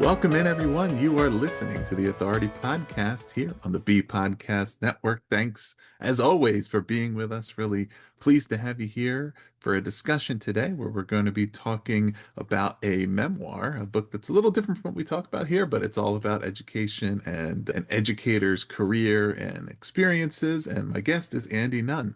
Welcome in, everyone. You are listening to the Authority Podcast here on the B Podcast Network. Thanks, as always, for being with us. Really pleased to have you here for a discussion today where we're going to be talking about a memoir, a book that's a little different from what we talk about here, but it's all about education and an educator's career and experiences. And my guest is Andee Nunn.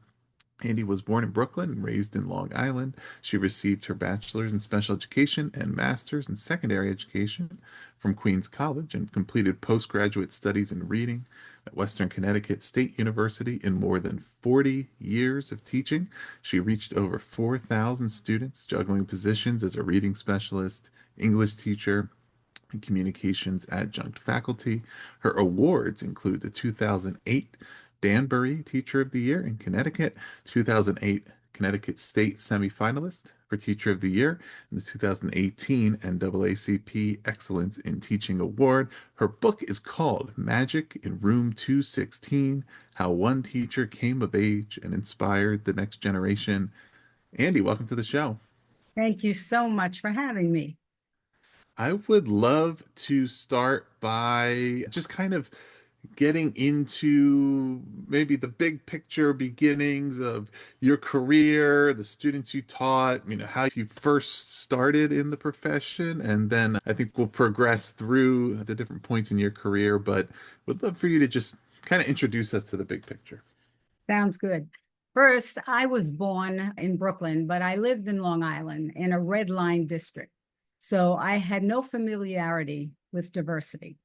Andee was born in Brooklyn and raised in Long Island. She received her bachelor's in special education and master's in secondary education from Queens College and completed postgraduate studies in reading at Western Connecticut State University. In more than 40 years of teaching, she reached over 4,000 students, juggling positions as a reading specialist, English teacher, and communications adjunct faculty. Her awards include the 2008 Danbury Teacher of the Year in Connecticut, 2008 Connecticut State Semi-Finalist for Teacher of the Year, and the 2018 NAACP Excellence in Teaching Award. Her book is called Magic in Room 216: How One Teacher Came of Age and Inspired the Next Generation. Andee, welcome to the show. Thank you so much for having me. I would love to start by just kind of getting into maybe the big picture beginnings of your career, the students you taught, how you first started in the profession. And then I think we'll progress through the different points in your career, but would love for you to just kind of introduce us to the big picture. Sounds good. First, I was born in Brooklyn, but I lived in Long Island in a red line district. So I had no familiarity with diversity.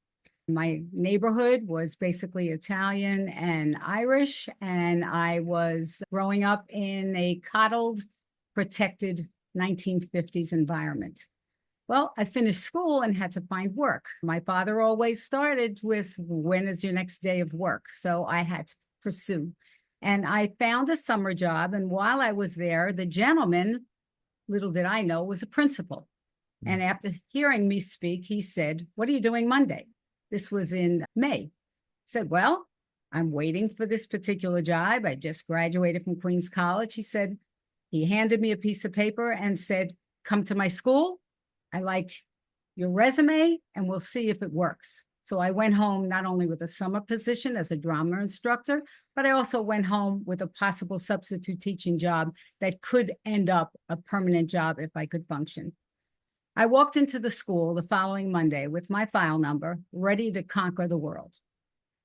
My neighborhood was basically Italian and Irish, and I was growing up in a coddled, protected 1950s environment. Well, I finished school and had to find work. My father always started with, when is your next day of work? So I had to pursue. And I found a summer job. And while I was there, the gentleman, little did I know, was a principal. And after hearing me speak, he said, "What are you doing Monday?" This was in May. I said, "Well, I'm waiting for this particular job. I just graduated from Queens College." He handed me a piece of paper and said, "Come to my school. I like your resume and we'll see if it works." So I went home not only with a summer position as a drama instructor, but I also went home with a possible substitute teaching job that could end up a permanent job if I could function. I walked into the school the following Monday with my file number, ready to conquer the world.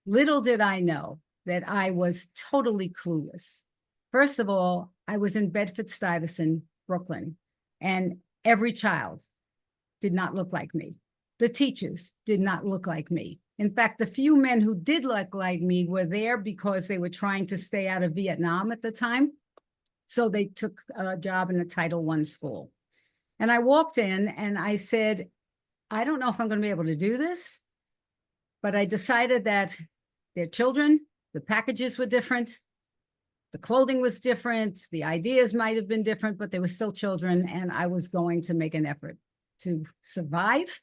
Little did I know that I was totally clueless. First of all, I was in Bedford-Stuyvesant, Brooklyn, and every child did not look like me. The teachers did not look like me. In fact, the few men who did look like me were there because they were trying to stay out of Vietnam at the time. So they took a job in a Title I school. And I walked in and I said, "I don't know if I'm going to be able to do this," but I decided that they're children, the packages were different, the clothing was different, the ideas might have been different, but they were still children, and I was going to make an effort to survive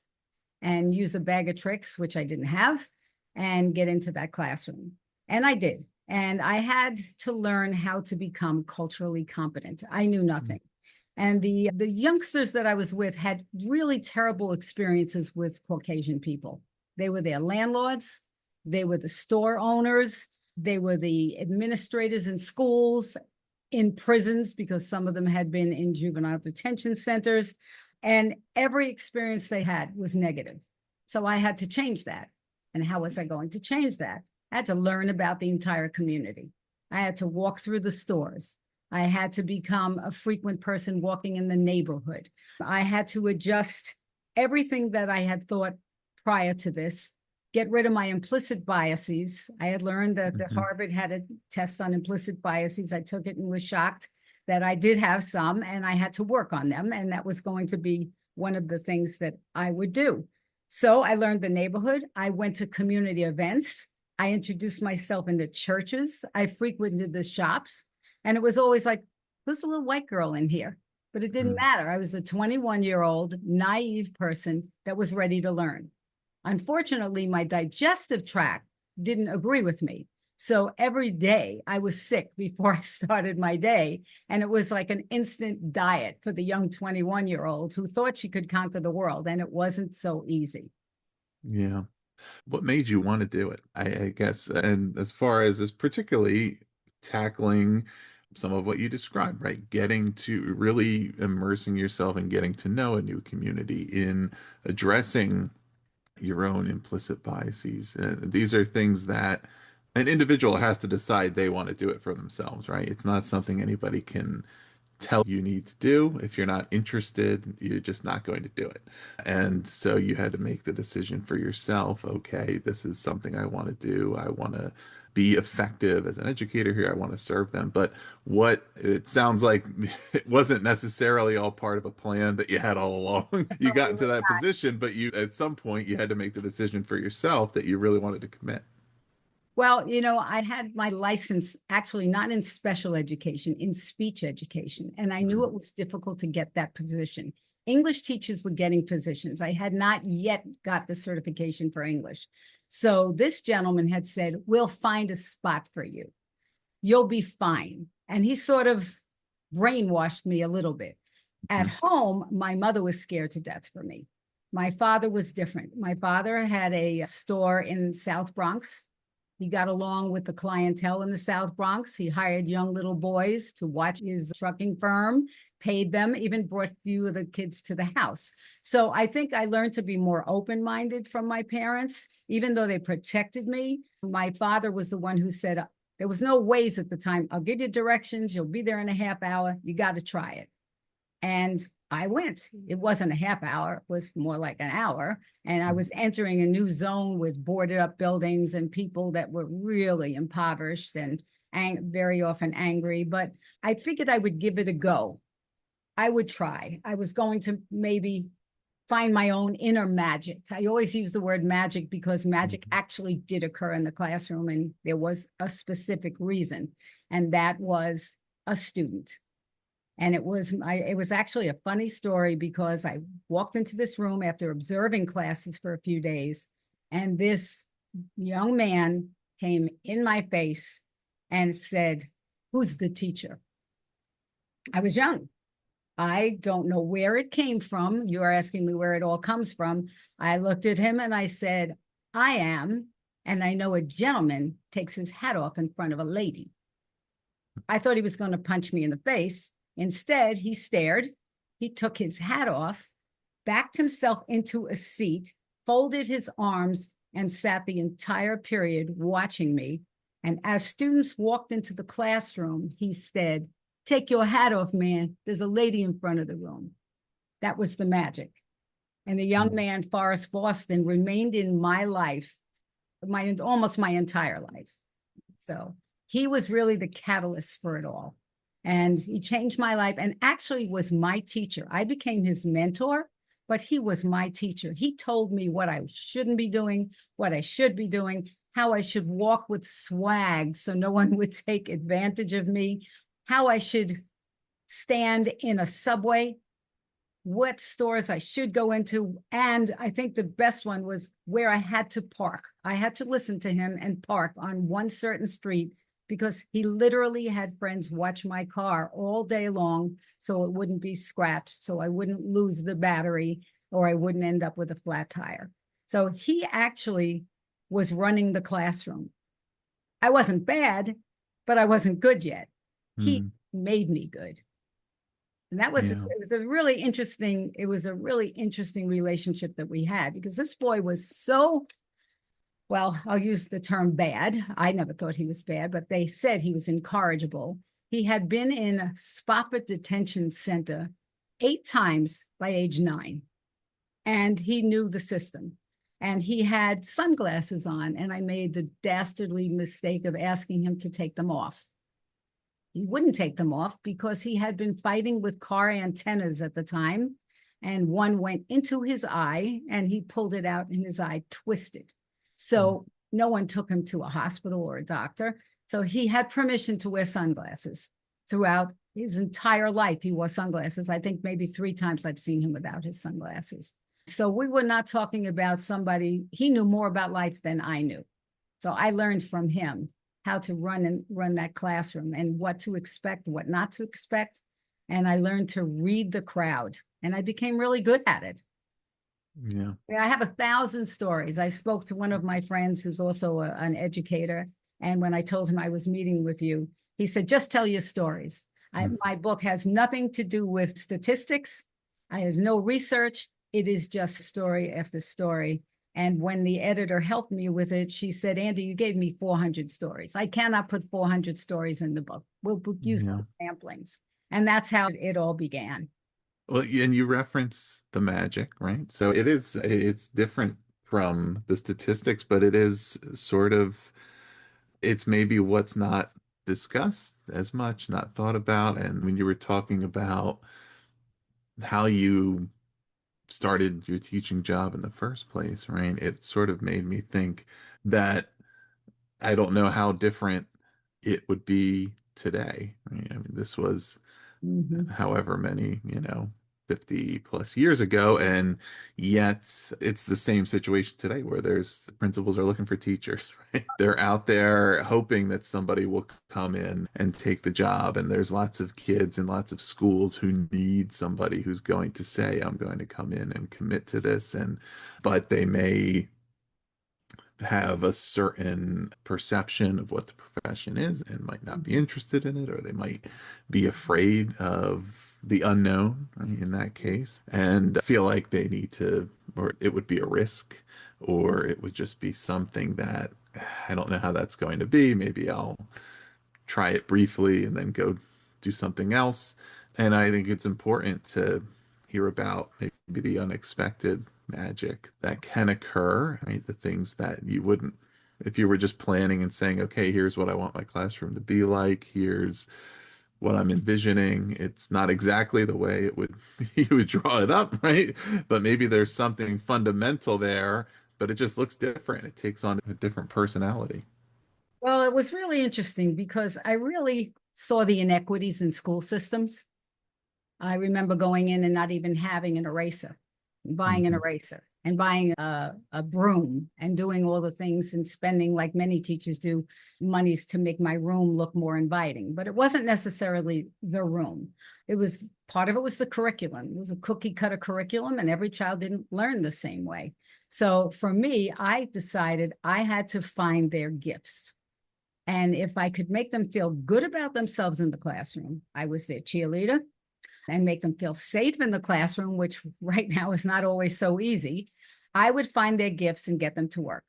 and use a bag of tricks, which I didn't have, and get into that classroom. And I did. And I had to learn how to become culturally competent. I knew nothing. And the youngsters that I was with had really terrible experiences with Caucasian people. They were their landlords, they were the store owners, they were the administrators in schools, in prisons, because some of them had been in juvenile detention centers. And every experience they had was negative. So I had to change that. And how was I going to change that? I had to learn about the entire community. I had to walk through the stores. I had to become a frequent person walking in the neighborhood. I had to adjust everything that I had thought prior to this, get rid of my implicit biases. I had learned that the Harvard had a test on implicit biases. I took it and was shocked that I did have some, and I had to work on them. And that was going to be one of the things that I would do. So I learned the neighborhood. I went to community events. I introduced myself into churches. I frequented the shops. And it was always like, "Who's a little white girl in here?" But it didn't matter. I was a 21-year-old naive person that was ready to learn. Unfortunately, my digestive tract didn't agree with me. So every day I was sick before I started my day. And it was like an instant diet for the young 21-year-old who thought she could conquer the world. And it wasn't so easy. Yeah. What made you want to do it? I guess, and as far as particularly tackling some of what you described, right? Getting to really immersing yourself and getting to know a new community in addressing your own implicit biases. And these are things that an individual has to decide they want to do it for themselves, right? It's not something anybody can tell you need to do. If you're not interested, you're just not going to do it. And so you had to make the decision for yourself. Okay, this is something I want to do. I want to be effective as an educator here. I want to serve them. But what it sounds like it wasn't necessarily all part of a plan that you had all along. You got into that position, but you at some point you had to make the decision for yourself that you really wanted to commit. Well, I had my license actually not in special education, in speech education. And I knew Mhm. it was difficult to get that position. English teachers were getting positions. I had not yet got the certification for English. So this gentleman had said, we'll find a spot for you. You'll be fine. And he sort of brainwashed me a little bit. At home, my mother was scared to death for me. My father was different. My father had a store in South Bronx. He got along with the clientele in the South Bronx. He hired young little boys to watch his trucking firm, paid them, even brought a few of the kids to the house. So I think I learned to be more open-minded from my parents, even though they protected me. My father was the one who said, there was no ways at the time. I'll give you directions. You'll be there in a half hour. You got to try it. And I went. It wasn't a half hour, it was more like an hour. And I was entering a new zone with boarded up buildings and people that were really impoverished and very often angry. But I figured I would give it a go. I would try. I was going to maybe find my own inner magic. I always use the word magic because magic actually did occur in the classroom, and there was a specific reason, and that was a student. And it was actually a funny story because I walked into this room after observing classes for a few days, and this young man came in my face and said, "Who's the teacher?" I was young. I don't know where it came from. You are asking me where it all comes from. I looked at him and I said, I am. And I know a gentleman takes his hat off in front of a lady. I thought he was going to punch me in the face. Instead, he stared. He took his hat off, backed himself into a seat, folded his arms, and sat the entire period watching me. And as students walked into the classroom, he said, "Take your hat off, man. There's a lady in front of the room." That was the magic. And the young man, Forrest Boston, remained in my life, almost my entire life. So he was really the catalyst for it all. And he changed my life and actually was my teacher. I became his mentor, but he was my teacher. He told me what I shouldn't be doing, what I should be doing, how I should walk with swag so no one would take advantage of me, how I should stand in a subway, what stores I should go into. And I think the best one was where I had to park. I had to listen to him and park on one certain street because he literally had friends watch my car all day long so it wouldn't be scratched, so I wouldn't lose the battery or I wouldn't end up with a flat tire. So he actually was running the classroom. I wasn't bad, but I wasn't good yet. He Mm, made me good. And that was, it yeah. was a really interesting, it was a really interesting relationship that we had because this boy was so, well, I'll use the term bad. I never thought he was bad, but they said he was incorrigible. He had been in a Spofford detention center 8 times by age 9, and he knew the system. And he had sunglasses on, and I made the dastardly mistake of asking him to take them off. He wouldn't take them off because he had been fighting with car antennas at the time, and one went into his eye and he pulled it out and his eye twisted. So no one took him to a hospital or a doctor. So he had permission to wear sunglasses throughout his entire life. He wore sunglasses. I think maybe 3 times I've seen him without his sunglasses. So we were not talking about somebody, he knew more about life than I knew. So I learned from him how to run that classroom and what to expect, what not to expect. And I learned to read the crowd and I became really good at it. Yeah. Yeah, I have 1,000 stories. I spoke to one of my friends who's also an educator. And when I told him I was meeting with you, he said, just tell your stories. Mm. My book has nothing to do with statistics. I has no research. It is just story after story. And when the editor helped me with it, she said, Andee, you gave me 400 stories. I cannot put 400 stories in the book. We'll use Yeah. some samplings. And that's how it all began. Well, and you reference the magic, right? So it's different from the statistics, but it is sort of, it's maybe what's not discussed as much, not thought about. And when you were talking about how you started your teaching job in the first place, right? It sort of made me think that I don't know how different it would be today. Right? I mean, this was Mhm. however many, 50 plus years ago. And yet it's the same situation today where there's principals are looking for teachers, right? They're out there hoping that somebody will come in and take the job. And there's lots of kids and lots of schools who need somebody who's going to say, I'm going to come in and commit to this. But they may have a certain perception of what the profession is and might not be interested in it, or they might be afraid of the unknown, right, in that case, and feel like they need to, or it would be a risk, or it would just be something that I don't know how that's going to be. Maybe I'll try it briefly and then go do something else. And I think it's important to hear about maybe the unexpected magic that can occur, right? The things that you wouldn't, if you were just planning and saying, okay, here's what I want my classroom to be like, here's what I'm envisioning. It's not exactly the way it would you would draw it up, right? But maybe there's something fundamental there, but it just looks different. It takes on a different personality. Well, it was really interesting because I really saw the inequities in school systems. I remember going in and not even having an eraser, buying an Hmm. eraser and buying a broom and doing all the things and spending, like many teachers do, monies to make my room look more inviting. But it wasn't necessarily the room. It was part of it was the curriculum. It was a cookie cutter curriculum, and every child didn't learn the same way. So for me, I decided I had to find their gifts. And if I could make them feel good about themselves in the classroom, I was their cheerleader, and make them feel safe in the classroom, which right now is not always so easy, I would find their gifts and get them to work.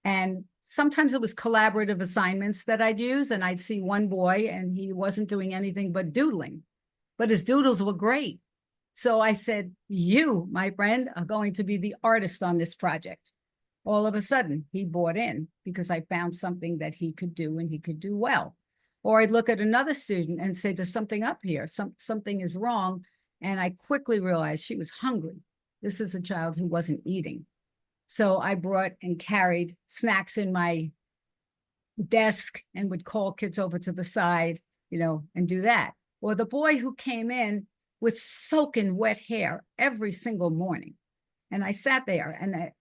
And sometimes it was collaborative assignments that I'd use, and I'd see one boy and he wasn't doing anything but doodling, but his doodles were great. So I said, you, my friend, are going to be the artist on this project. All of a sudden, he bought in because I found something that he could do and he could do well. Or I'd look at another student and say, there's something up here, something is wrong. And I quickly realized she was hungry. This is a child who wasn't eating. So I brought and carried snacks in my desk and would call kids over to the side, and do that. Or the boy who came in with soaking wet hair every single morning. And I sat there and I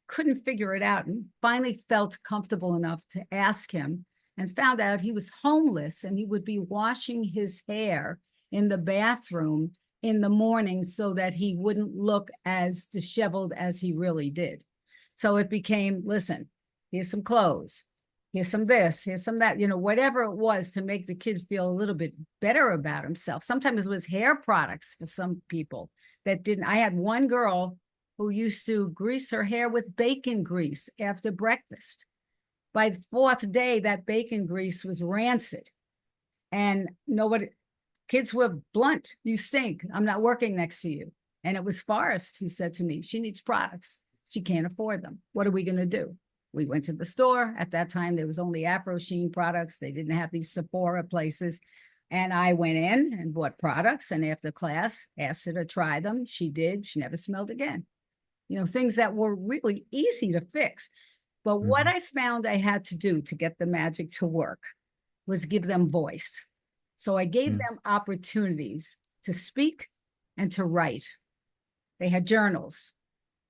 couldn't figure it out, and finally felt comfortable enough to ask him, and found out he was homeless and he would be washing his hair in the bathroom in the morning so that he wouldn't look as disheveled as he really did. So it became, listen, here's some clothes, here's some this, here's some that, whatever it was to make the kid feel a little bit better about himself. Sometimes it was hair products for some people that didn't. I had one girl who used to grease her hair with bacon grease after breakfast. By the fourth day, that bacon grease was rancid. And nobody, kids were blunt. You stink. I'm not working next to you. And it was Forrest who said to me, she needs products. She can't afford them. What are we going to do? We went to the store. At that time, there was only Afro Sheen products. They didn't have these Sephora places. And I went in and bought products. And after class, asked her to try them. She did. She never smelled again. Things that were really easy to fix. But what Hmm. I found I had to do to get the magic to work was give them voice. So I gave Yeah. them opportunities to speak and to write. They had journals.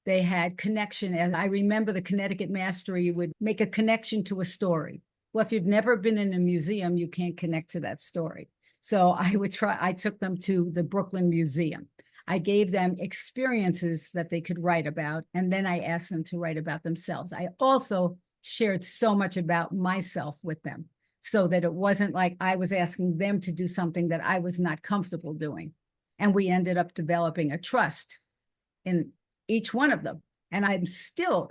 They had connection. And I remember the Connecticut Mastery would make a connection to a story. Well, if you've never been in a museum, you can't connect to that story. So I took them to the Brooklyn Museum. I gave them experiences that they could write about, and then I asked them to write about themselves. I also shared so much about myself with them so that it wasn't like I was asking them to do something that I was not comfortable doing. And we ended up developing a trust in each one of them. And I still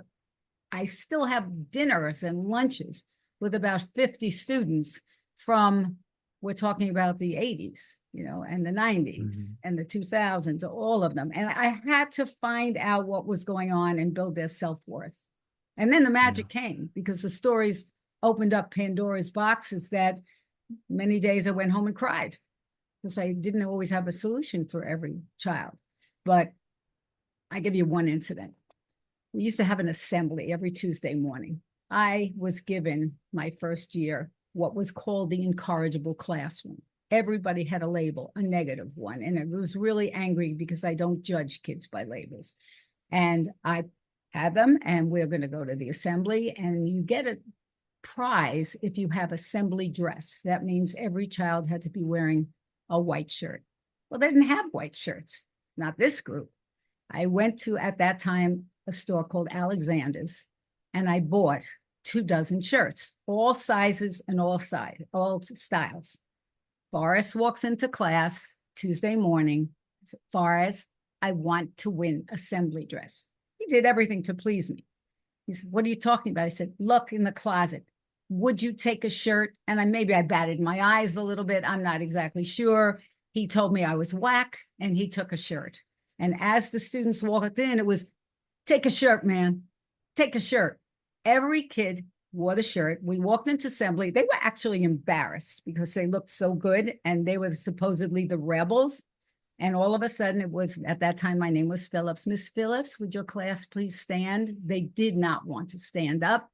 have dinners and lunches with about 50 students from, we're talking about the 80s, and the 90s and the 2000s, all of them. And I had to find out what was going on and build their self-worth. And then the magic came, because the stories opened up Pandora's boxes that many days I went home and cried, because I didn't always have a solution for every child. But I give you one incident. We used to have an assembly every Tuesday morning. I was given my first year what was called the incorrigible classroom. Everybody had a label, a negative one, and it was really angry because I don't judge kids by labels. And I had them, and we're going to go to the assembly, and you get a prize if you have assembly dress. That means every child had to be wearing a white shirt. Well, they didn't have white shirts, not this group. I went to, at that time, a store called Alexander's, and I bought 24 shirts, all sizes and all styles. Forrest walks into class Tuesday morning. I said, Forrest, I want to win assembly dress. He did everything to please me. He said, what are you talking about? I said, look in the closet. Would you take a shirt? And maybe I batted my eyes a little bit. I'm not exactly sure. He told me I was whack, and he took a shirt. And as the students walked in, it was, take a shirt, man. Take a shirt. Every kid wore the shirt. We walked into assembly. They were actually embarrassed because they looked so good, and they were supposedly the rebels. And all of a sudden, it was, at that time, my name was Phillips. Miss Phillips, would your class please stand? They did not want to stand up.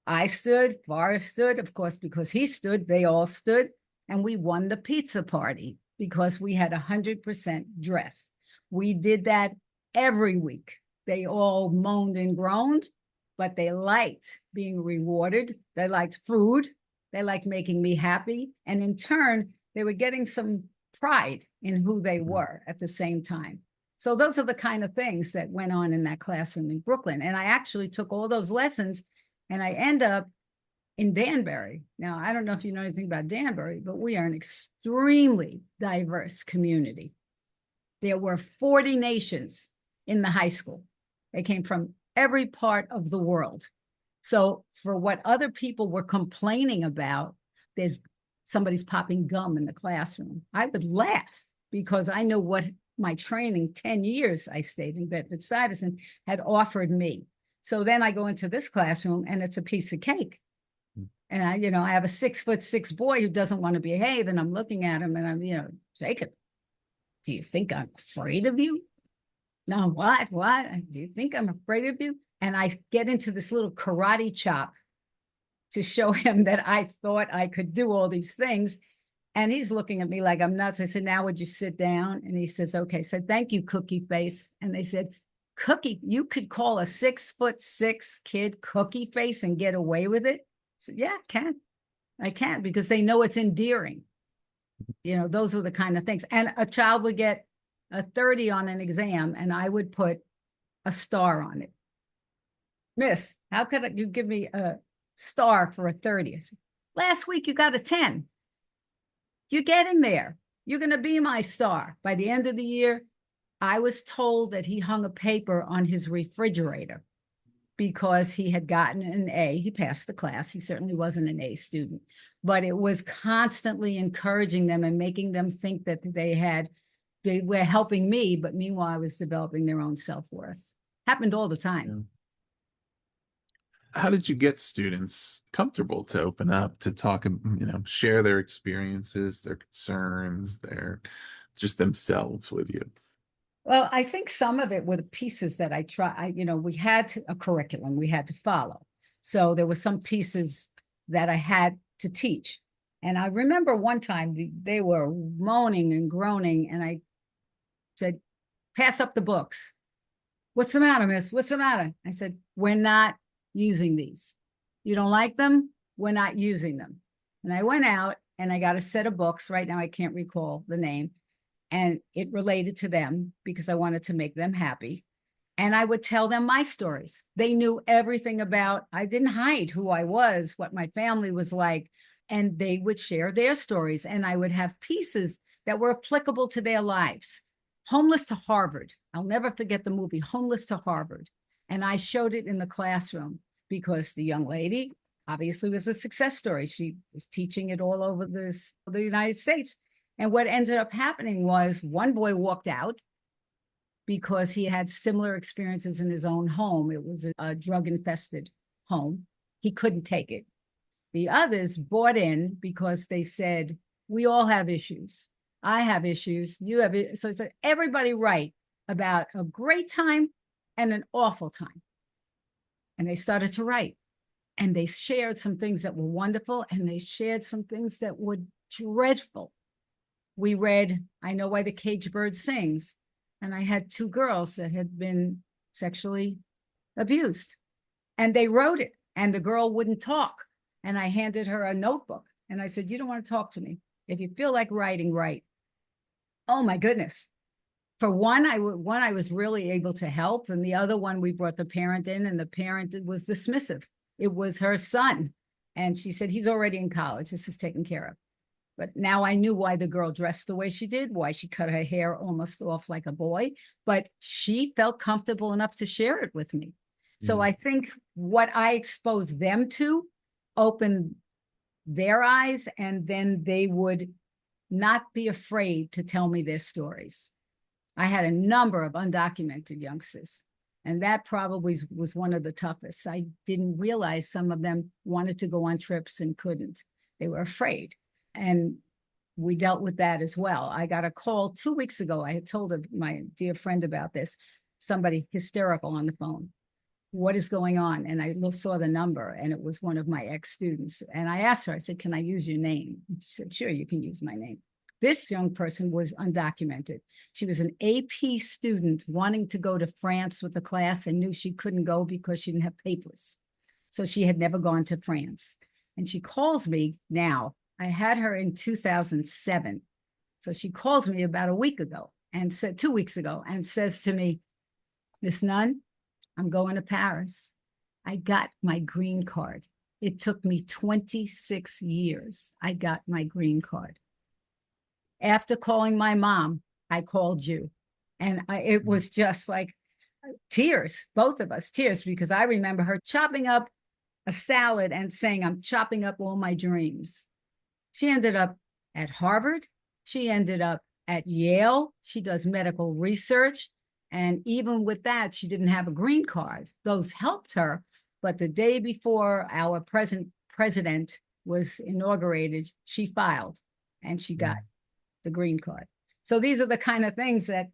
I stood, Forrest stood, of course, because he stood, they all stood, and we won the pizza party because we had 100% dress. We did that every week. They all moaned and groaned, but they liked being rewarded. They liked food. They liked making me happy. And in turn, they were getting some pride in who they were at the same time. So those are the kind of things that went on in that classroom in Brooklyn. And I actually took all those lessons, and I end up in Danbury. Now, I don't know if you know anything about Danbury, but we are an extremely diverse community. There were 40 nations in the high school. They came from every part of the world. So for what other people were complaining about, there's somebody's popping gum in the classroom, I would laugh, because I know what my training, 10 years I stayed in Bedford-Stuyvesant, had offered me. So then I go into this classroom, and it's a piece of cake. And I have a 6'6" boy who doesn't want to behave, and I'm looking at him, and I'm, Jacob, do you think I'm afraid of you? No, what? Do you think I'm afraid of you? And I get into this little karate chop to show him that I thought I could do all these things. And he's looking at me like I'm nuts. I said, now would you sit down? And he says, okay. I said, thank you, cookie face. And they said, Cookie, you could call a 6'6" kid cookie face and get away with it? I said, yeah, I can, because they know it's endearing. Those are the kind of things. And a child would get a 30 on an exam, and I would put a star on it. Miss, how could you give me a star for a 30? I said, last week you got a 10. You're getting there. You're going to be my star. By the end of the year, I was told that he hung a paper on his refrigerator because he had gotten an A. He passed the class. He certainly wasn't an A student, but it was constantly encouraging them and making them think that they were helping me, but meanwhile, I was developing their own self-worth. Happened all the time. Yeah. How did you get students comfortable to open up, to talk, share their experiences, their concerns, just themselves with you? Well, I think some of it were the pieces that we had a curriculum we had to follow. So there were some pieces that I had to teach. And I remember one time they were moaning and groaning, and I said, pass up the books. What's the matter, miss? What's the matter? I said, we're not using these. You don't like them? We're not using them. And I went out and I got a set of books. Right now, I can't recall the name. and it related to them because I wanted to make them happy. And I would tell them my stories. They knew everything about, I didn't hide who I was, what my family was like, and they would share their stories. And I would have pieces that were applicable to their lives. Homeless to Harvard. I'll never forget the movie Homeless to Harvard. And I showed it in the classroom because the young lady obviously was a success story. She was teaching it all over the United States. And what ended up happening was one boy walked out because he had similar experiences in his own home. It was a drug-infested home. He couldn't take it. The others bought in because they said, we all have issues. I have issues. You have it. So it's like everybody write about a great time and an awful time. And they started to write. And they shared some things that were wonderful, and they shared some things that were dreadful. We read, I Know Why the Caged Bird Sings. And I had two girls that had been sexually abused. And they wrote it, and the girl wouldn't talk. And I handed her a notebook. And I said, you don't want to talk to me. If you feel like writing, write. Oh, my goodness. For one, I was really able to help. And the other one, we brought the parent in, and the parent was dismissive. It was her son. And she said, he's already in college. This is taken care of. But now I knew why the girl dressed the way she did, why she cut her hair almost off like a boy, but she felt comfortable enough to share it with me. So I think what I exposed them to opened their eyes, and then they would not be afraid to tell me their stories. I had a number of undocumented youngsters, and that probably was one of the toughest. I didn't realize some of them wanted to go on trips and couldn't. They were afraid. And we dealt with that as well. I got a call 2 weeks ago. I had told my dear friend about this, somebody hysterical on the phone. What is going on? And I saw the number, and it was one of my ex-students. And I asked her, I said, can I use your name? And she said, sure, you can use my name. This young person was undocumented. She was an AP student wanting to go to France with the class and knew she couldn't go because she didn't have papers. So she had never gone to France. And she calls me now. I had her in 2007. So she calls me about a week ago and said 2 weeks ago and says to me, Miss Nunn, I'm going to Paris. I got my green card. It took me 26 years. I got my green card. After calling my mom, I called you. And it was just like tears, both of us, tears, because I remember her chopping up a salad and saying, I'm chopping up all my dreams. She ended up at Harvard. She ended up at Yale. She does medical research. And even with that, she didn't have a green card. Those helped her. But the day before our present president was inaugurated, she filed and she got the green card. So these are the kind of things that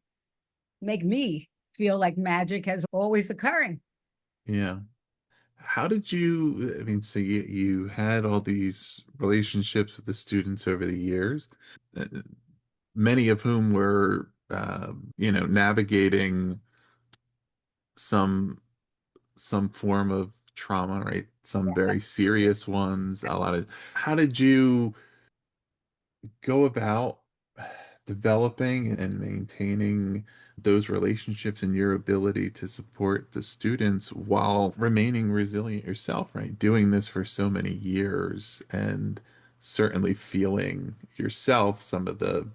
make me feel like magic has always occurring. Yeah. How did you, I mean, so you had all these relationships with the students over the years, many of whom were, navigating some some form of trauma, right? Some very serious ones, a lot of, how did you go about developing and maintaining those relationships and your ability to support the students while remaining resilient yourself, right? Doing this for so many years and certainly feeling yourself some of the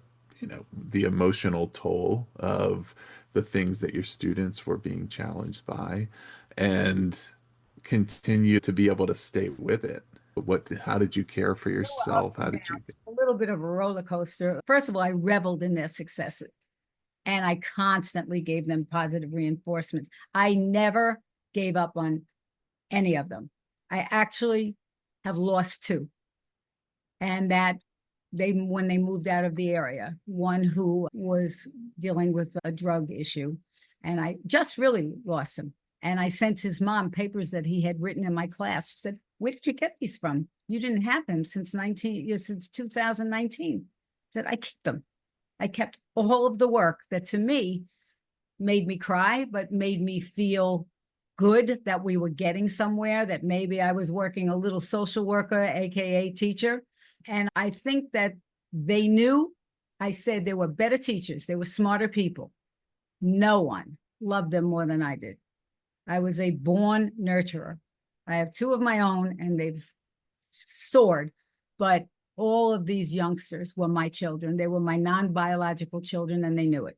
emotional toll of the things that your students were being challenged by, and continue to be able to stay with it. How did you care for yourself? How did you? A little bit of a roller coaster. First of all, I reveled in their successes, and I constantly gave them positive reinforcements. I never gave up on any of them. I actually have lost two, and that when they moved out of the area, one who was dealing with a drug issue, and I just really lost him. And I sent his mom papers that he had written in my class. She said, where did you get these from? You didn't have them since 2019. I said, I kept them. I kept all of the work that to me made me cry, but made me feel good that we were getting somewhere, that maybe I was working a little social worker, AKA teacher. And I think that they knew I said there were better teachers, there were smarter people. No one loved them more than I did. I was a born nurturer. I have two of my own and they've soared, but all of these youngsters were my children. They were my non-biological children and they knew it.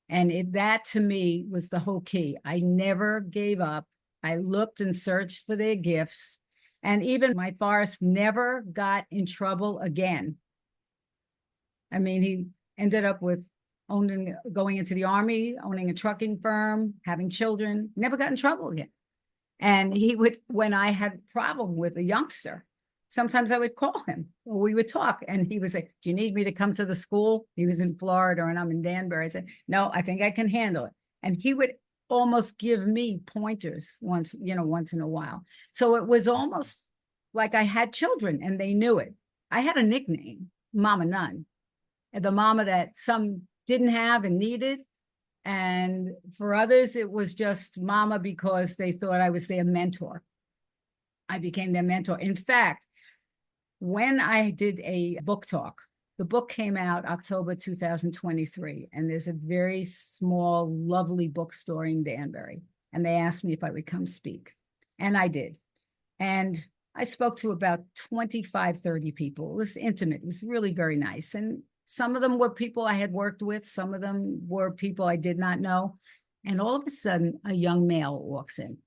And that to me was the whole key. I never gave up. I looked and searched for their gifts. And even my Forrest never got in trouble again. I mean, he ended up with going into the Army, owning a trucking firm, having children, never got in trouble again. And he would, when I had a problem with a youngster, sometimes I would call him or we would talk and he would say, do you need me to come to the school? He was in Florida and I'm in Danbury. I said, no, I think I can handle it. And he would almost give me pointers once in a while. So it was almost like I had children and they knew it. I had a nickname, Mama Nunn, the mama that some didn't have and needed. And for others, it was just mama because they thought I was their mentor. I became their mentor. In fact, when I did a book talk, the book came out October 2023, and there's a very small, lovely bookstore in Danbury. And they asked me if I would come speak. And I did. And I spoke to about 25, 30 people. It was intimate. It was really very nice. And some of them were people I had worked with. Some of them were people I did not know. And all of a sudden, a young male walks in.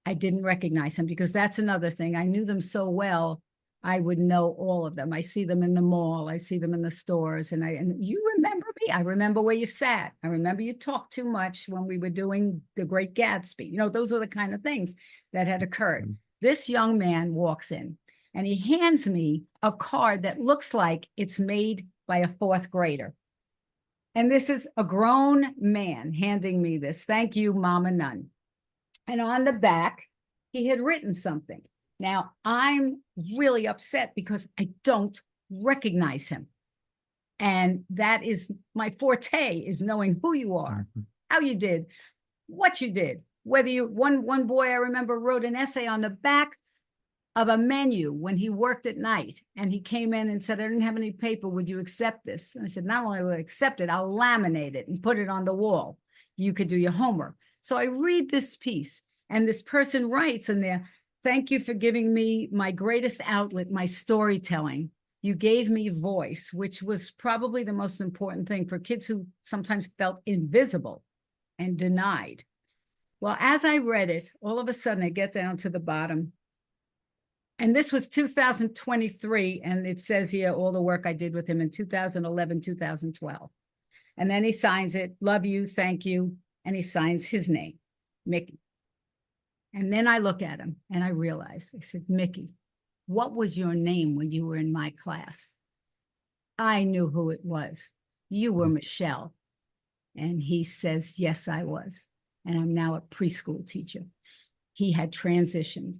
I didn't recognize him because that's another thing. I knew them so well, I would know all of them. I see them in the mall. I see them in the stores. And you remember me. I remember where you sat. I remember you talked too much when we were doing The Great Gatsby. Those are the kind of things that had occurred. Mm-hmm. This young man walks in and he hands me a card that looks like it's made by a fourth grader. And this is a grown man handing me this. Thank you, Mama Nunn. And on the back, he had written something. Now, I'm really upset because I don't recognize him. And that is my forte, is knowing who you are, how you did, what you did. Whether you, one boy I remember wrote an essay on the back of a menu when he worked at night. And he came in and said, I didn't have any paper. Would you accept this? And I said, not only will I accept it, I'll laminate it and put it on the wall. You could do your homework. So I read this piece and this person writes in there, thank you for giving me my greatest outlet, my storytelling. You gave me voice, which was probably the most important thing for kids who sometimes felt invisible and denied. Well, as I read it, all of a sudden I get down to the bottom. And this was 2023. And it says here all the work I did with him in 2011, 2012. And then he signs it, love you, thank you. And he signs his name, Mickey. And then I look at him and I realize, I said, Mickey, what was your name when you were in my class? I knew who it was. You were Michelle. And he says, yes, I was. And I'm now a preschool teacher. He had transitioned.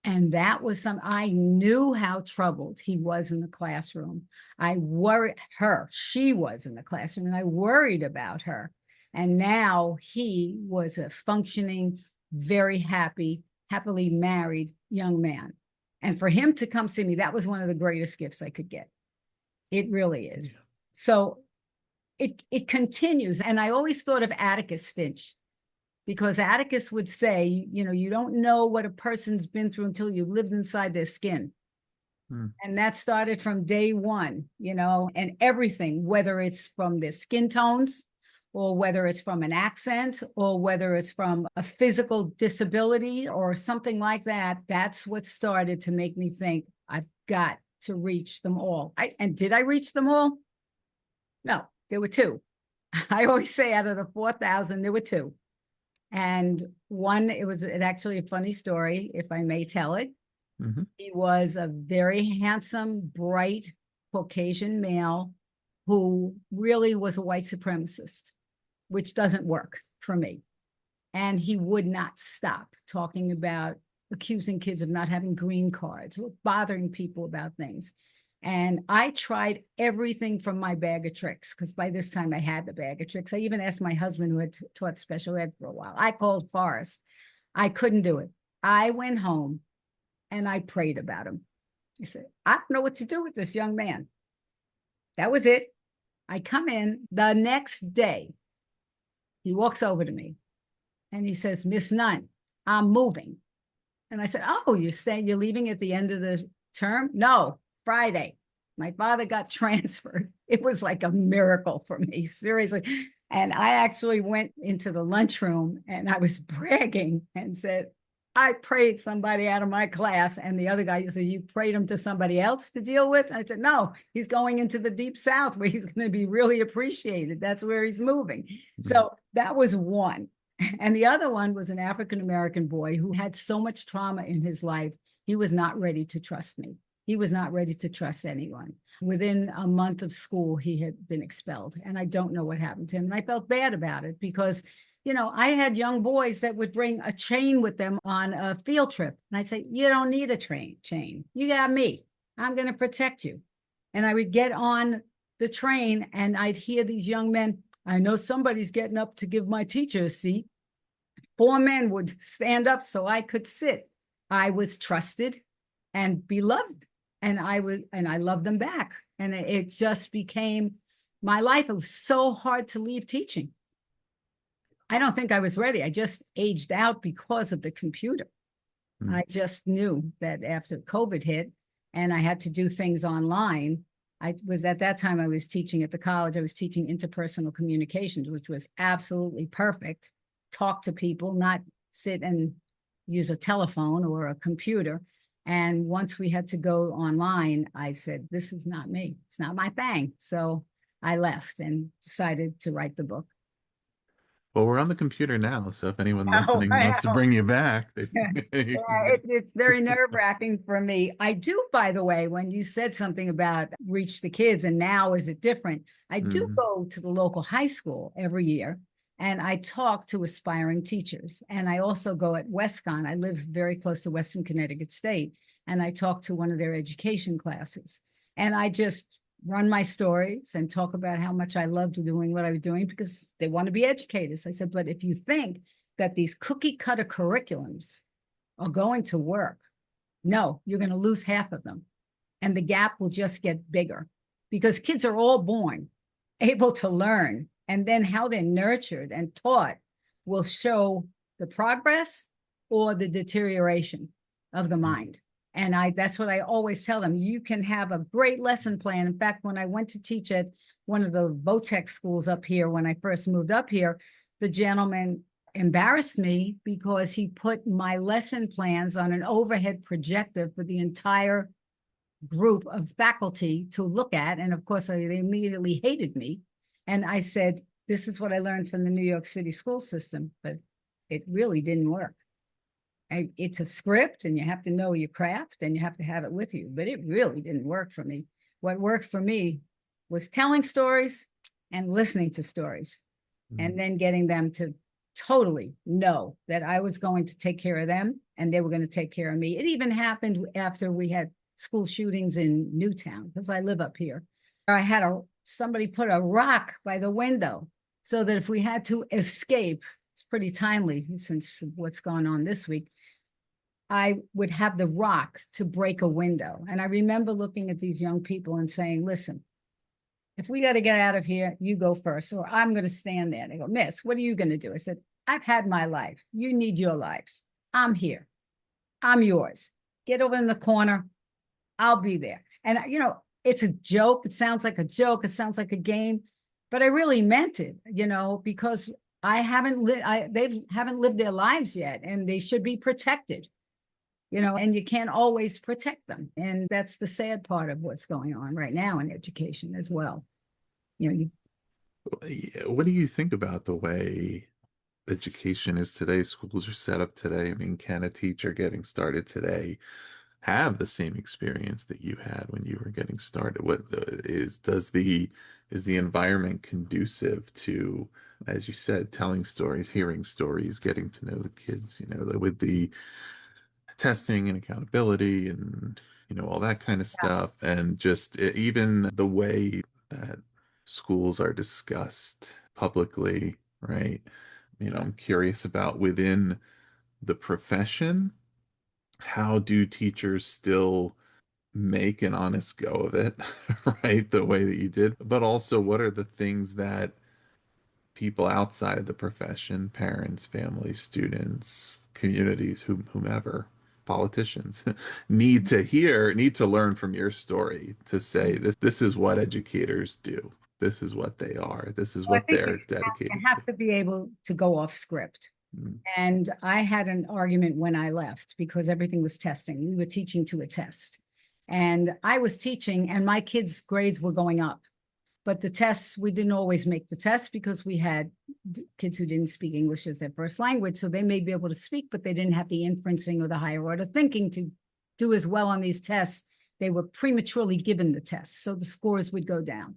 And that was I knew how troubled he was in the classroom. I worried she was in the classroom, and I worried about her. And now he was a functioning, very happily married young man. And for him to come see me, that was one of the greatest gifts I could get. It really is. Yeah. So it continues. And I always thought of Atticus Finch, because Atticus would say, you don't know what a person's been through until you lived inside their skin. And that started from day one, and everything, whether it's from their skin tones, or whether it's from an accent, or whether it's from a physical disability or something like that. That's what started to make me think, I've got to reach them all. And did I reach them all? No, there were two. I always say out of the 4,000, there were two. And one, it actually a funny story, if I may tell it. Mm-hmm. He was a very handsome, bright, Caucasian male who really was a white supremacist, which doesn't work for me. And he would not stop talking about accusing kids of not having green cards or bothering people about things. And I tried everything from my bag of tricks, because by this time I had the bag of tricks. I even asked my husband, who had taught special ed for a while. I called Forrest. I couldn't do it. I went home and I prayed about him. I said, I don't know what to do with this young man. That was it. I come in the next day. He walks over to me and he says, Miss Nunn, I'm moving. And I said, oh, you're saying you're leaving at the end of the term? No, Friday. My father got transferred. It was like a miracle for me, seriously. And I actually went into the lunchroom and I was bragging and said, I prayed somebody out of my class. And the other guy said, you prayed him to somebody else to deal with? And I said, no, he's going into the deep South where he's going to be really appreciated. That's where he's moving. So that was one. And the other one was an African-American boy who had so much trauma in his life. He was not ready to trust me. He was not ready to trust anyone. Within a month of school, he had been expelled. And I don't know what happened to him. And I felt bad about it because, you know, I had young boys that would bring a chain with them on a field trip. And I'd say, you don't need a chain. You got me. I'm going to protect you. And I would get on the train and I'd hear these young men, I know somebody's getting up to give my teacher a seat. 4 men would stand up so I could sit. I was trusted and beloved, and I loved them back. And it just became my life. It was so hard to leave teaching. I don't think I was ready. I just aged out because of the computer. I just knew that after COVID hit and I had to do things online, I was at that time I was teaching at the college. I was teaching interpersonal communications, which was absolutely perfect. Talk to people, not sit and use a telephone or a computer. And once we had to go online, I said, this is not me. It's not my thing. So I left and decided to write the book. Well, we're on the computer now, so if anyone Oh, listening I wants to know. bring you back, Yeah, you can it's very nerve-wracking for me. I do, by the way, when you said something about reach the kids and now is it different? I do Mhm. go to the local high school every year and I talk to aspiring teachers. And I also go at WestCon. I live very close to Western Connecticut State, and I talk to one of their education classes. And I just run my stories and talk about how much I loved doing what I was doing because they want to be educators. I said, but if you think that these cookie cutter curriculums are going to work, no, you're going to lose half of them. And the gap will just get bigger because kids are all born able to learn. And then how they're nurtured and taught will show the progress or the deterioration of the mind. And that's what I always tell them. You can have a great lesson plan. In fact, when I went to teach at one of the VOTEC schools up here, when I first moved up here, the gentleman embarrassed me because he put my lesson plans on an overhead projector for the entire group of faculty to look at. And of course, they immediately hated me. And I said, this is what I learned from the New York City school system, but it really didn't work. It's a script and you have to know your craft and you have to have it with you, but it really didn't work for me. What worked for me was telling stories and listening to stories and then getting them to totally know that I was going to take care of them and they were going to take care of me. It even happened after we had school shootings in Newtown, because I live up here. I had somebody put a rock by the window so that if we had to escape, it's pretty timely since what's gone on this week, I would have the rock to break a window. And I remember looking at these young people and saying, listen, if we got to get out of here, you go first, or I'm going to stand there. They go, Miss, what are you going to do? I said, I've had my life. You need your lives. I'm here. I'm yours. Get over in the corner. I'll be there. And, you know, it's a joke. It sounds like a joke. It sounds like a game, but I really meant it, you know, because they haven't lived their lives yet and they should be protected, you know, and you can't always protect them. And that's the sad part of what's going on right now in education as well. You know, What do you think about the way education is today? Schools are set up today. I mean, can a teacher getting started today have the same experience that you had when you were getting started? Is the environment conducive to, as you said, telling stories, hearing stories, getting to know the kids, you know, with the testing and accountability and, you know, all that kind of stuff, and just even the way that schools are discussed publicly, right? You know, I'm curious about within the profession, how do teachers still make an honest go of it, right? The way that you did, but also what are the things that people outside of the profession, parents, families, students, communities, whomever, politicians, need to hear, need to learn from your story to say this is what educators do. This is what they are. This is Well, I what think they're you dedicated to. have to be able to go off script. Mm, And I had an argument when I left because everything was testing. We were teaching to a test. And I was teaching, and my kids' grades were going up. But the tests, we didn't always make the tests because we had kids who didn't speak English as their first language. So they may be able to speak, but they didn't have the inferencing or the higher order thinking to do as well on these tests. They were prematurely given the tests. So the scores would go down.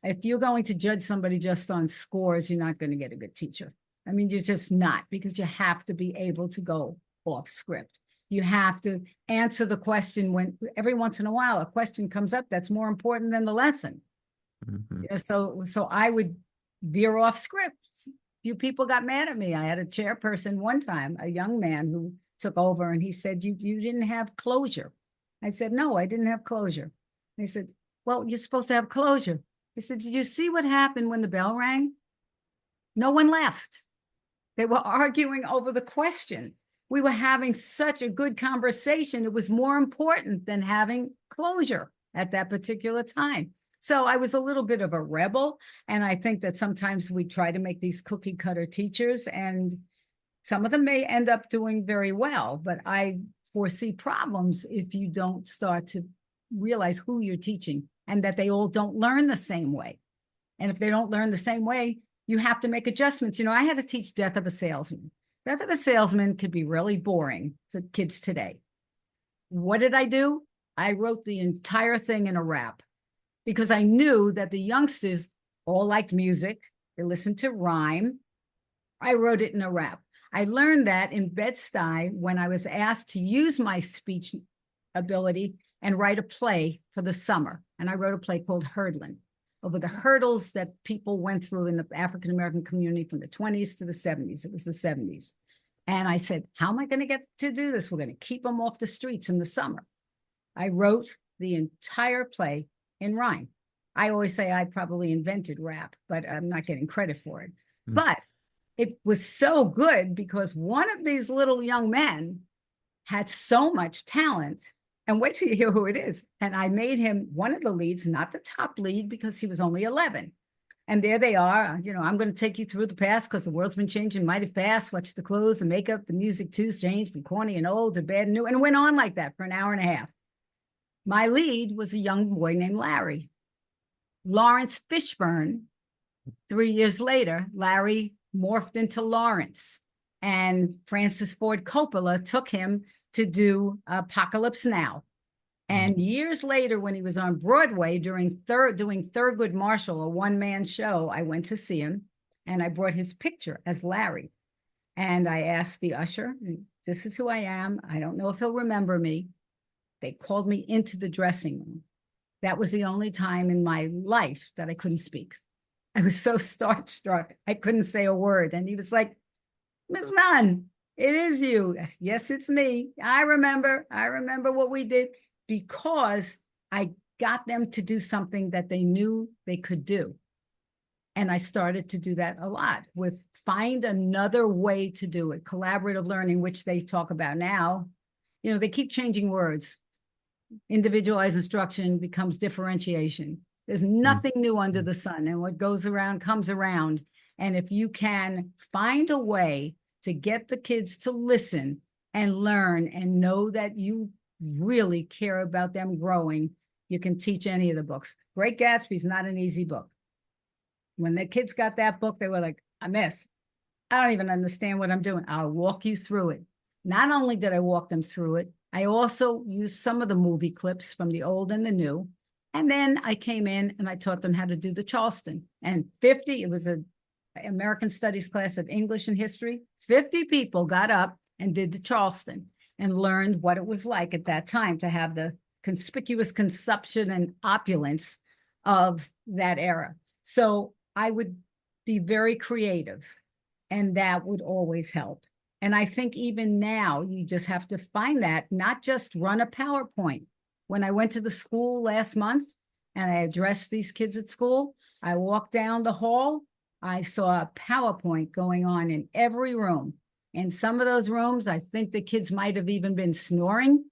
If you're going to judge somebody just on scores, you're not going to get a good teacher. I mean, you're just not, because you have to be able to go off script. You have to answer the question when every once in a while a question comes up that's more important than the lesson. mhm, So I would veer off script. Few people got mad at me. I had a chairperson one time, a young man who took over, and he said, you didn't have closure. I said, no, I didn't have closure. They said, well, you're supposed to have closure. I said, did you see what happened when the bell rang? No one left. They were arguing over the question. We were having such a good conversation. It was more important than having closure at that particular time. So I was a little bit of a rebel. And I think that sometimes we try to make these cookie cutter teachers, and some of them may end up doing very well, but I foresee problems if you don't start to realize who you're teaching and that they all don't learn the same way. And if they don't learn the same way, you have to make adjustments. I had to teach Death of a Salesman. Death of a Salesman could be really boring for kids today. What did I do? I wrote the entire thing in a rap because I knew that the youngsters all liked music. They listened to rhyme. I wrote it in a rap. I learned that in Bed-Stuy when I was asked to use my speech ability and write a play for the summer. And I wrote a play called Hurdlin, over the hurdles that people went through in the African-American community from the 20s to the 70s. It was the 70s. And I said, how am I going to get to do this? We're going to keep them off the streets in the summer. I wrote the entire play in rhyme. I always say I probably invented rap, but I'm not getting credit for it. mm, But it was so good because one of these little young men had so much talent. And wait till you hear who it is. And I made him one of the leads, not the top lead, because he was only 11. And there they are. I'm going to take you through the past because the world's been changing mighty fast. Watch the clothes, the makeup, the music too changed from corny and old to bad and new. And it went on like that for an hour and a half. My lead was a young boy named Larry. Lawrence Fishburne, 3 years later, Larry morphed into Lawrence. And Francis Ford Coppola took him to do Apocalypse Now. And years later, when he was on Broadway doing Thurgood Marshall, a one-man show, I went to see him, and I brought his picture as Larry. And I asked the usher, this is who I am. I don't know if he'll remember me. They called me into the dressing room. That was the only time in my life that I couldn't speak. I was so starstruck. I couldn't say a word. And he was like, Ms. Nunn, it is you. Yes, it's me. I remember what we did, because I got them to do something that they knew they could do. And I started to do that a lot with find another way to do it. Collaborative learning, which they talk about now. They keep changing words. Individualized instruction becomes differentiation. There's nothing new under the sun, and what goes around comes around. And if you can find a way to get the kids to listen and learn and know that you really care about them growing, you can teach any of the books. Great Gatsby's not an easy book. When the kids got that book, they were like, I don't even understand what I'm doing. I'll walk you through it. Not only did I walk them through it, I also used some of the movie clips from the old and the new. And then I came in and I taught them how to do the Charleston. And it was an American Studies class of English and history. 50 people got up and did the Charleston and learned what it was like at that time to have the conspicuous consumption and opulence of that era. So I would be very creative, and that would always help. And I think even now, you just have to find that, not just run a PowerPoint. When I went to the school last month and I addressed these kids at school, I walked down the hall. I saw a PowerPoint going on in every room. In some of those rooms, I think the kids might have even been snoring.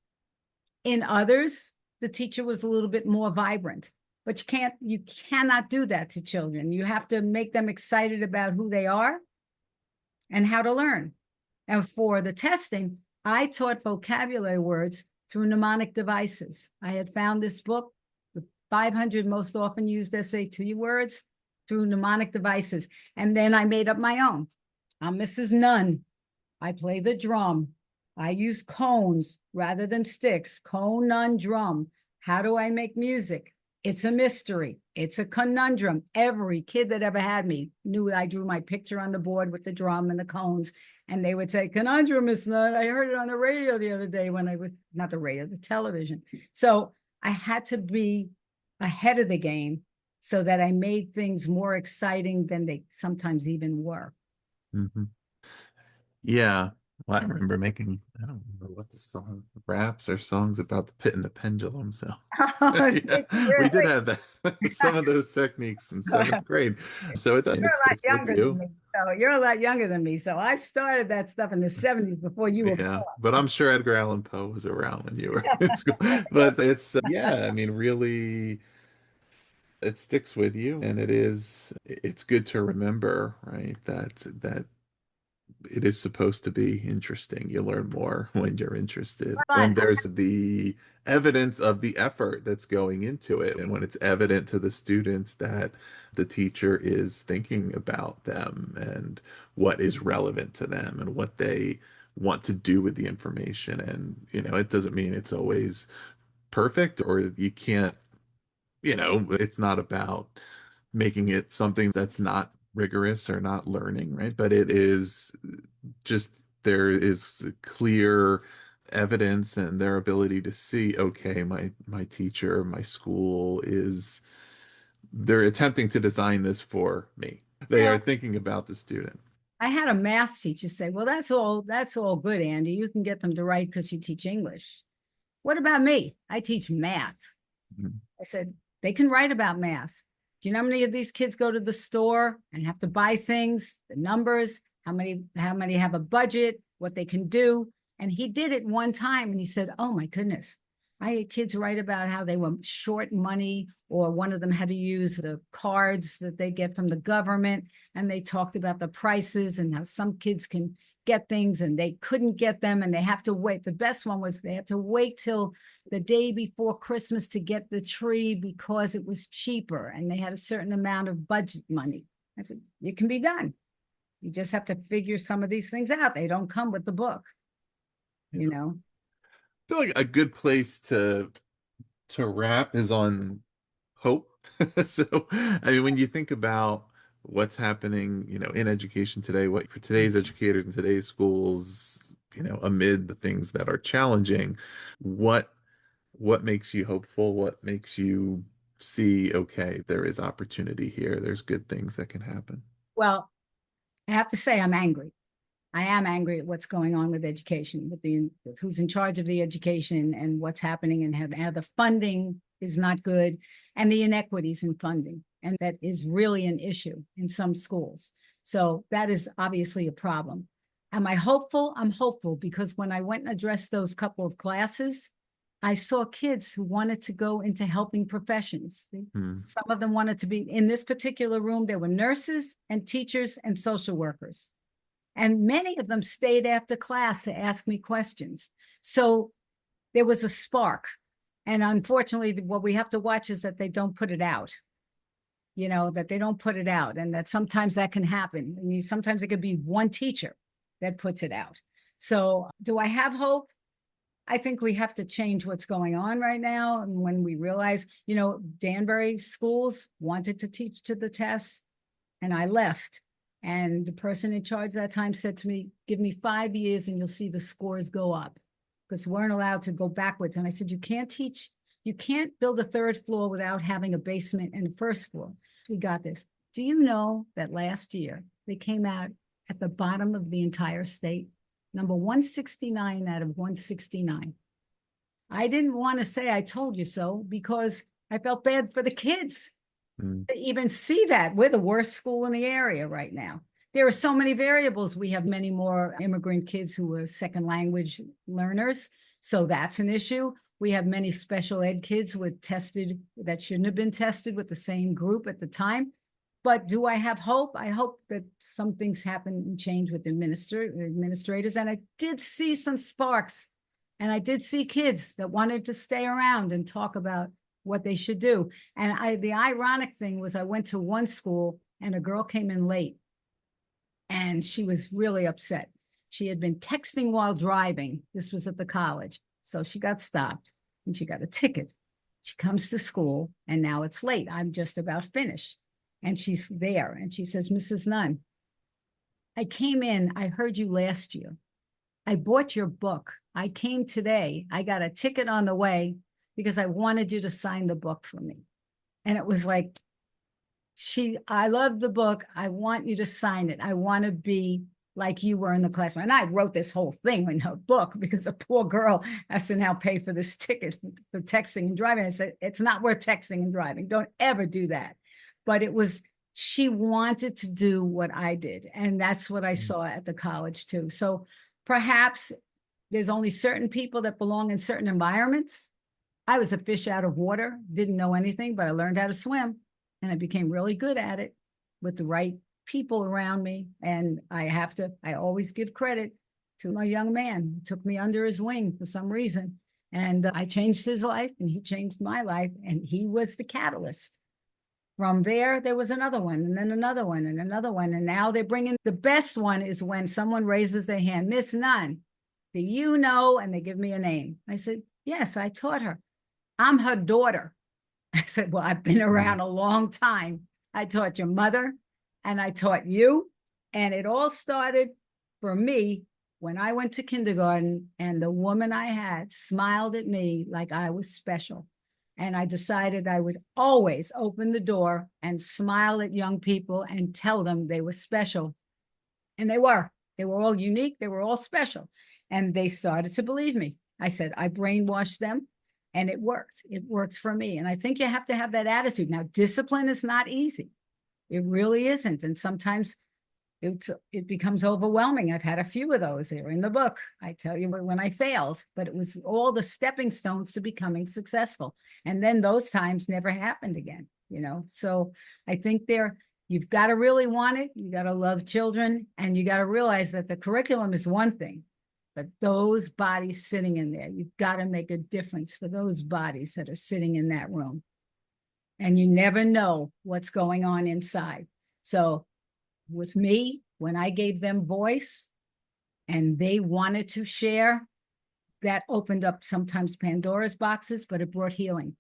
In others, the teacher was a little bit more vibrant. But you cannot do that to children. You have to make them excited about who they are and how to learn. And for the testing, I taught vocabulary words through mnemonic devices. I had found this book, the 500 most often used SAT words through mnemonic devices. And then I made up my own. I'm Mrs. Nunn. I play the drum. I use cones rather than sticks. Cone, nun, drum. How do I make music? It's a mystery. It's a conundrum. Every kid that ever had me knew I drew my picture on the board with the drum and the cones. And they would say, conundrum, Miss Nunn. I heard it on the radio the other day when I was, not the radio, the television. So I had to be ahead of the game so that I made things more exciting than they sometimes even were. Mm-hmm. Yeah. Well, I remember making, I don't remember what the song, raps or songs about the pit and the pendulum. So yeah, we did Really? have that, some of those techniques in seventh grade. So it You're a lot sticks with younger than you. me. So you're a lot younger than me. So I started that stuff in the 70s before you were Yeah, born. but I'm sure Edgar Allan Poe was around when you were in school. But it's, yeah, I mean, really, it sticks with you, and it's good to remember, right? That it is supposed to be interesting. You learn more when you're interested, But when there's the evidence of the effort that's going into it, and when it's evident to the students that the teacher is thinking about them and what is relevant to them and what they want to do with the information. And, it doesn't mean it's always perfect or you can't, it's not about making it something that's not rigorous or not learning, right? But it is just there is clear evidence and their ability to see, okay, my teacher, my school is they're attempting to design this for me. They are thinking about the student. I had a math teacher say, well, that's all good, Andy. You can get them to write because you teach English. What about me? I teach math. Mhm. I said, they can write about math. Do you know how many of these kids go to the store and have to buy things, the numbers, how many have a budget, what they can do? And he did it one time and he said, oh my goodness, I had kids write about how they were short money, or one of them had to use the cards that they get from the government. And they talked about the prices and how some kids can get things and they couldn't get them and they have to wait. The best one was they have to wait till the day before Christmas to get the tree because it was cheaper and they had a certain amount of budget money. I said, it can be done. You just have to figure some of these things out. They don't come with the book, you know? I feel like a good place to wrap is on hope. So, I mean, when you think about what's happening, in education today, what for today's educators in today's schools, amid the things that are challenging, what what makes you hopeful? What makes you see, okay, there is opportunity here. There's good things that can happen. Well, I have to say I'm angry. I am angry at what's going on with education, with who's in charge of the education and what's happening, and how the funding is not good and the inequities in funding. And that is really an issue in some schools. So that is obviously a problem. Am I hopeful? I'm hopeful because when I went and addressed those couple of classes, I saw kids who wanted to go into helping professions. Hmm. Some of them wanted to be in this particular room. There were nurses and teachers and social workers. And many of them stayed after class to ask me questions. So there was a spark. And unfortunately, what we have to watch is that they don't put it out, that they don't put it out, and that sometimes that can happen. And sometimes it could be one teacher that puts it out. So do I have hope? I think we have to change what's going on right now. And when we realize, Danbury schools wanted to teach to the test, and I left. And the person in charge that time said to me, give me 5 years and you'll see the scores go up, because we weren't allowed to go backwards. And I said, you can't build a third floor without having a basement and a first floor. We got this. Do you know that last year they came out at the bottom of the entire state, number 169 out of 169? I didn't want to say I told you so because I felt bad for the kids Mm. to even see that. We're the worst school in the area right now. There are so many variables. We have many more immigrant kids who are second language learners. So that's an issue. We have many special ed kids who were tested that shouldn't have been tested with the same group at the time. But do I have hope? I hope that some things happen and change with administrators. And I did see some sparks. And I did see kids that wanted to stay around and talk about what they should do. And the ironic thing was I went to one school and a girl came in late and she was really upset. She had been texting while driving. This was at the college. So she got stopped and she got a ticket. She comes to school and now it's late. I'm just about finished. And she's there and she says, Mrs. Nunn, I came in, I heard you last year. I bought your book. I came today. I got a ticket on the way because I wanted you to sign the book for me. And it was like, I love the book. I want you to sign it. I want to be like you were in the classroom. And I wrote this whole thing in her book because a poor girl has to now pay for this ticket for texting and driving. I said, it's not worth texting and driving. Don't ever do that. But it was, she wanted to do what I did. And that's what I saw at the college too. So perhaps there's only certain people that belong in certain environments. I was a fish out of water, didn't know anything, but I learned how to swim and I became really good at it with the right people around me. And I always give credit to my young man who took me under his wing for some reason. And I changed his life and he changed my life. And he was the catalyst. From there was another one, and then another one, and another one. And now they're bringing the best one is when someone raises their hand, Miss Nunn, do you know? And they give me a name. I said, yes, I taught her. I'm her daughter. I said, well, I've been around a long time. I taught your mother and I taught you. And it all started for me when I went to kindergarten and the woman I had smiled at me like I was special. And I decided I would always open the door and smile at young people and tell them they were special. And they were. They were all unique. They were all special. And they started to believe me. I said, I brainwashed them and it worked. It works for me. And I think you have to have that attitude. Now, discipline is not easy. It really isn't. And sometimes it becomes overwhelming. I've had a few of those here in the book. I tell you when I failed, but it was all the stepping stones to becoming successful. And then those times never happened again, you know? So I think you've got to really want it. You got to love children and you got to realize that the curriculum is one thing, but those bodies sitting in there, you've got to make a difference for those bodies that are sitting in that room. And you never know what's going on inside. So with me, when I gave them voice and they wanted to share, that opened up sometimes Pandora's boxes, but it brought healing.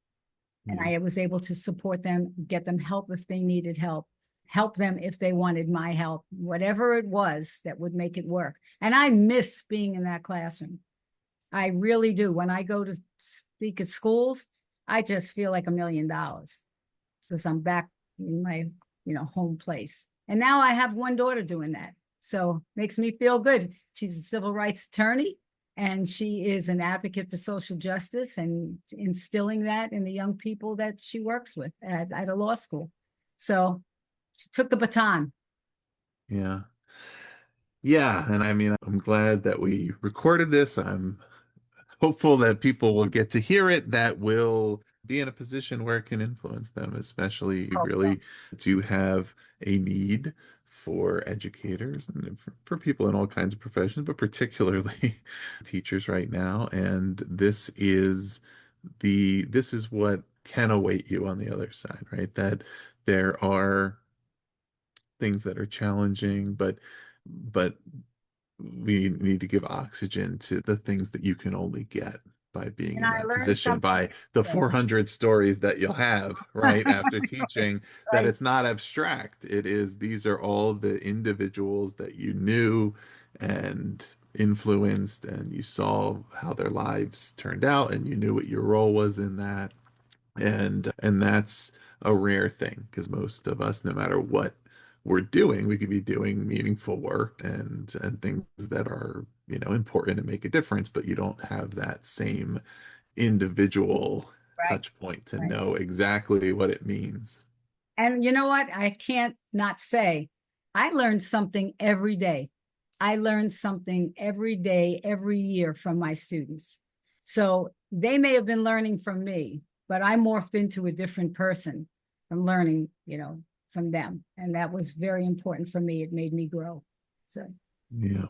And I was able to support them, get them help if they needed help them if they wanted my help, whatever it was that would make it work. And I miss being in that classroom. I really do. When I go to speak at schools, I just feel like $1 million because I'm back in my, home place. And now I have one daughter doing that. So makes me feel good. She's a civil rights attorney and she is an advocate for social justice and instilling that in the young people that she works with at a law school. So she took the baton. Yeah. Yeah. And I mean, I'm glad that we recorded this. I'm hopeful that people will get to hear it that will be in a position where it can influence them, especially you really do have a need for educators and for people in all kinds of professions, but particularly teachers right now. And this is what can await you on the other side, right? That there are things that are challenging, but we need to give oxygen to the things that you can only get by being And in I that learned position, something. by the 400 stories that you'll have right after teaching, that Right. it's not abstract. These are all the individuals that you knew and influenced, and you saw how their lives turned out, and you knew what your role was in that. And that's a rare thing because most of us, no matter what we're doing, we could be doing meaningful work and things that are, important and make a difference, but you don't have that same individual Right. touch point to Right. know exactly what it means. And you know what? I can't not say I learned something every day. I learned something every day, every year from my students. So they may have been learning from me, but I morphed into a different person from learning, from them. And that was very important for me. It made me grow. So Yeah.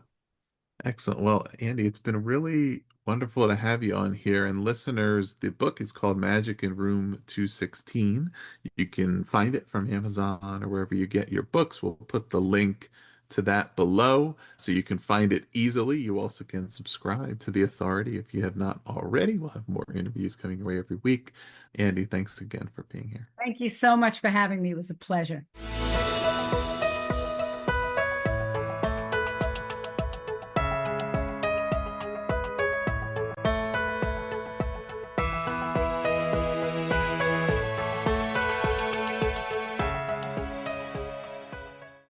Excellent. Well, Andee, it's been really wonderful to have you on here. And listeners, the book is called Magic in Room 216. You can find it from Amazon or wherever you get your books. We'll put the link to that below so you can find it easily. You also can subscribe to The Authority if you have not already. We'll have more interviews coming your way every week. Andee, thanks again for being here. thank you so much for having me. It was a pleasure.